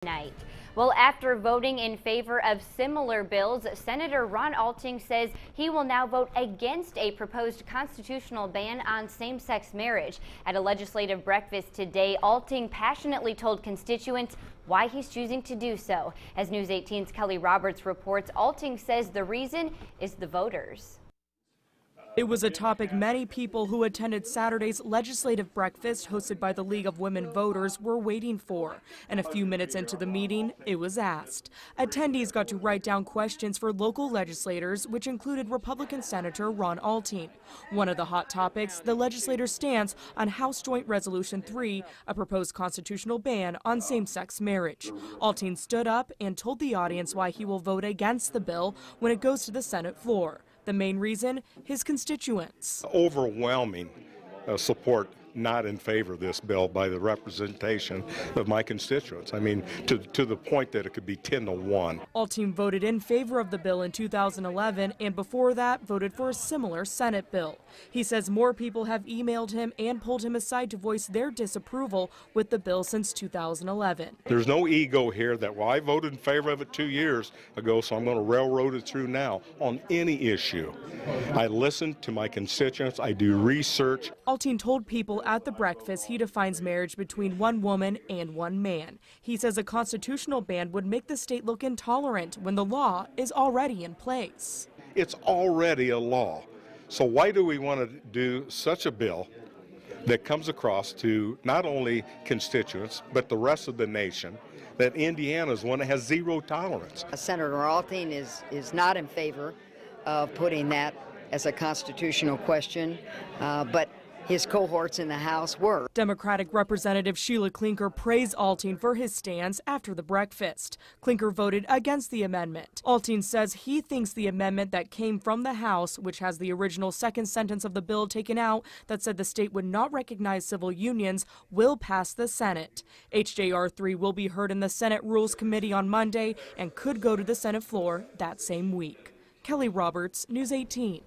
night. Well, after voting in favor of similar bills, Senator Ron Alting says he will now vote against a proposed constitutional ban on same-sex marriage. At a legislative breakfast today, Alting passionately told constituents why he's choosing to do so. As News 18's Kelly Roberts reports, Alting says the reason is the voters. It was a topic many people who attended Saturday's legislative breakfast hosted by the League of Women Voters were waiting for. And a few minutes into the meeting, it was asked. Attendees got to write down questions for local legislators, which included Republican Senator Ron Alting. One of the hot topics, the legislator's stance on House Joint Resolution 3, a proposed constitutional ban on same-sex marriage. Alting stood up and told the audience why he will vote against the bill when it goes to the Senate floor. The main reason, his constituents. Overwhelming support not in favor of this bill by the representation of my constituents. I mean, to the point that it could be 10-1. Alting voted in favor of the bill in 2011 and before that voted for a similar Senate bill. He says more people have emailed him and pulled him aside to voice their disapproval with the bill since 2011. There's no ego here that, well, I voted in favor of it 2 years ago, so I'm going to railroad it through now on any issue. I listen to my constituents. I do research. Alting told people at the breakfast he defines marriage between one woman and one man. He says a constitutional ban would make the state look intolerant when the law is already in place. It's already a law. So why do we want to do such a bill that comes across to not only constituents, but the rest of the nation, that Indiana is one that has zero tolerance? Senator Alting is not in favor of putting that as a constitutional question, but his cohorts in the House were. Democratic Representative Sheila Clinker praised Alting for his stance after the breakfast. Clinker voted against the amendment. Alting says he thinks the amendment that came from the House, which has the original second sentence of the bill taken out that said the state would not recognize civil unions, will pass the Senate. HJR-3 will be heard in the Senate Rules Committee on Monday and could go to the Senate floor that same week. Kelly Roberts, News 18.